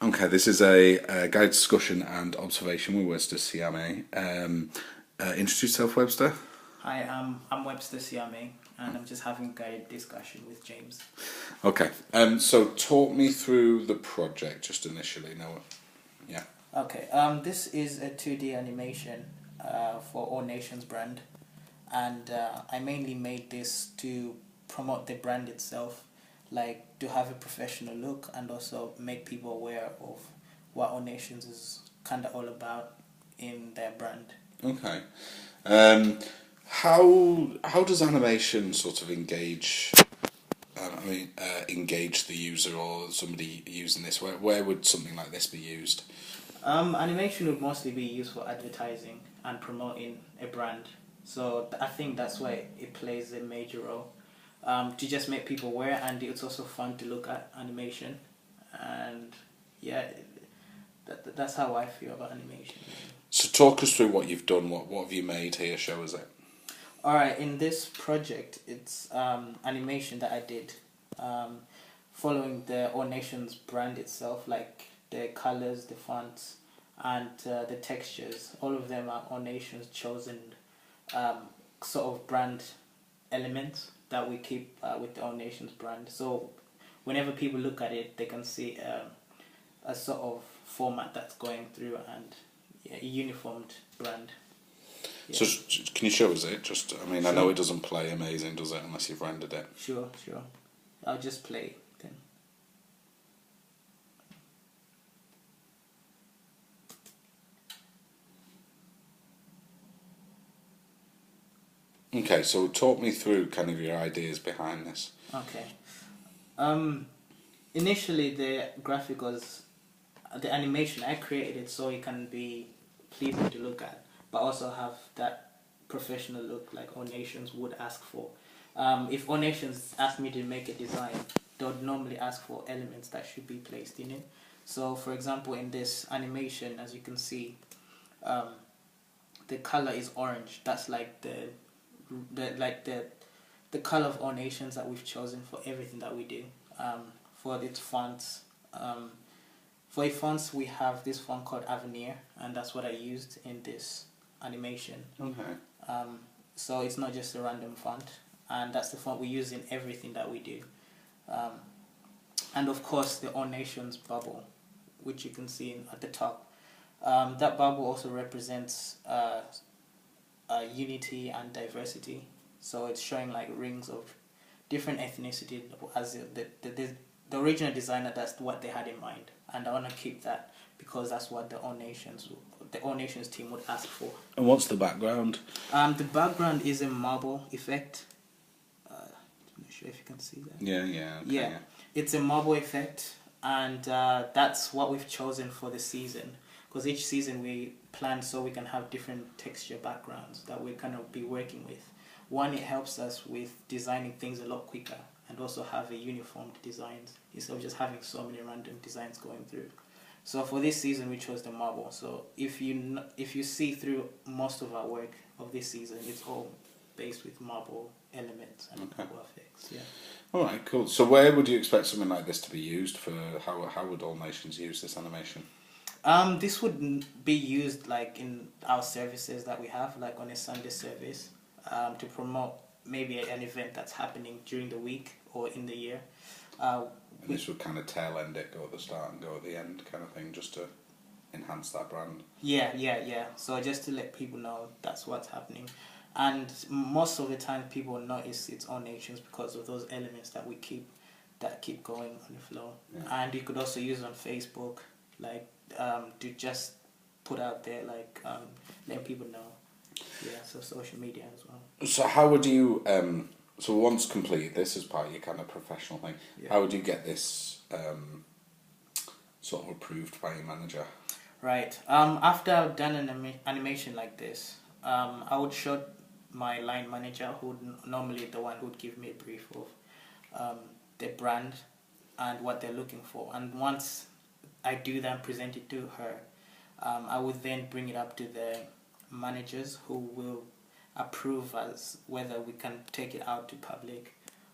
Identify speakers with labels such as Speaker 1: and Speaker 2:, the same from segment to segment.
Speaker 1: Okay, this is a guide discussion and observation with Webster CMA. Introduce yourself, Webster.
Speaker 2: Hi, I'm Webster Siame, and I'm just having a guided discussion with James.
Speaker 1: Okay, so talk me through the project just initially. No, yeah.
Speaker 2: Okay, this is a 2D animation for All Nations brand, and I mainly made this to promote the brand itself, like to have a professional look and also make people aware of what All Nations is kind of all about in their brand.
Speaker 1: Okay. How does animation sort of engage? Engage the user or somebody using this. Where would something like this be used?
Speaker 2: Animation would mostly be used for advertising and promoting a brand. So I think that's why it plays a major role. To just make people aware, and it's also fun to look at animation. And yeah, that's how I feel about animation.
Speaker 1: So talk us through what you've done. What have you made here? Show us it.
Speaker 2: Alright, in this project, it's animation that I did following the All Nations brand itself, like the colors, the fonts, and the textures. All of them are All Nations chosen sort of brand elements that we keep with the All Nations brand. So whenever people look at it, they can see a sort of format that's going through and a uniformed brand.
Speaker 1: Yeah. So can you show us it? Just, I mean, sure. I know it doesn't play amazing, does it, unless you've rendered it?
Speaker 2: Sure. I'll just play then.
Speaker 1: Okay, so talk me through kind of your ideas behind this.
Speaker 2: Okay. Initially, the graphic was the animation. I created it so it can be pleasing to look at, but also have that professional look like All Nations would ask for. If All Nations asked me to make a design, they would normally ask for elements that should be placed in it. So, for example, in this animation, as you can see, the color is orange. That's like the color of All Nations that we've chosen for everything that we do. For its fonts, for its fonts, we have this font called Avenir, and that's what I used in this animation.
Speaker 1: Okay.
Speaker 2: So it's not just a random font, and that's the font we use in everything that we do. And of course, the All Nations bubble, which you can see at the top. That bubble also represents unity and diversity. So it's showing like rings of different ethnicity. As the original designer, that's what they had in mind, and I want to keep that because that's what the All Nations team would ask for.
Speaker 1: And what's the background?
Speaker 2: The background is a marble effect. I'm not sure if you can see that.
Speaker 1: Yeah. Okay, yeah.
Speaker 2: It's a marble effect, and that's what we've chosen for the season. Because each season we plan so we can have different texture backgrounds that we kind of be working with. One, it helps us with designing things a lot quicker and also have a uniformed designs instead of just having so many random designs going through. So for this season, we chose the marble. So if you see through most of our work of this season, it's all based with marble elements and marble effects. Yeah.
Speaker 1: All right, cool. So where would you expect something like this to be used for? How would All Nations use this animation?
Speaker 2: This would be used like in our services that we have, like on a Sunday service, to promote maybe an event that's happening during the week or in the year.
Speaker 1: And this would kind of tail end it, go at the start and go at the end kind of thing, just to enhance that brand.
Speaker 2: Yeah. So just to let people know that's what's happening. And most of the time people notice it's All Nations because of those elements that we keep going on the flow. Yeah. And you could also use it on Facebook, like to just put out there, like let people know. Yeah, so social media as well.
Speaker 1: So how would you... So once complete, this is part of your kind of professional thing. Yeah. How would you get this sort of approved by your manager?
Speaker 2: Right. After I've done an animation like this, I would show my line manager, who would normally the one who would give me a brief of the brand and what they're looking for. And once I do that and present it to her, I would then bring it up to the managers who will approve as whether we can take it out to public,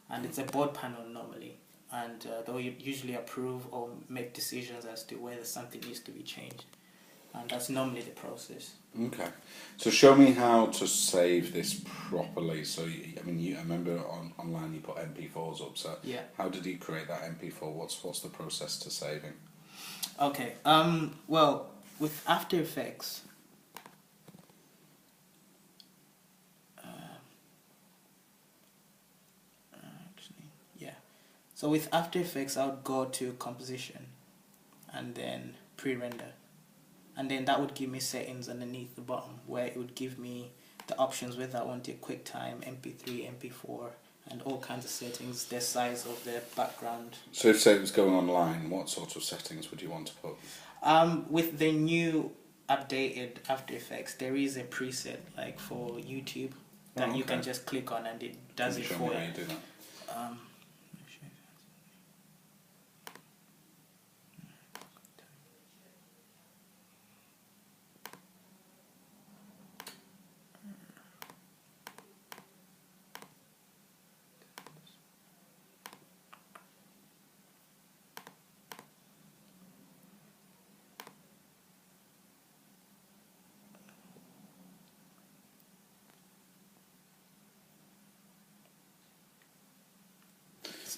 Speaker 2: and it's a board panel normally, and they'll usually approve or make decisions as to whether something needs to be changed, and that's normally the process.
Speaker 1: Okay, so show me how to save this properly. So, I remember online you put MP4s up. So,
Speaker 2: Yeah.
Speaker 1: how did you create that MP4? What's the process to saving?
Speaker 2: Okay. Well, with After Effects, so with After Effects, I would go to composition, and then pre-render, and then that would give me settings underneath the bottom where it would give me the options whether I wanted QuickTime, MP3, MP4, and all kinds of settings, the size of the background.
Speaker 1: So if say it was going online, what sort of settings would you want to put?
Speaker 2: With the new updated After Effects, there is a preset like for YouTube that you can just click on and it does it for you.
Speaker 1: How you do that?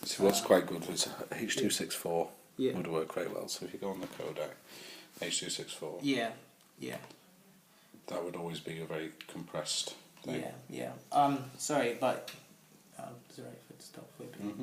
Speaker 1: So what's quite good is H.264 would work very well. So if you go on the codec, H.264, that would always be a very compressed thing.
Speaker 2: Sorry, but sorry if it stopped flipping.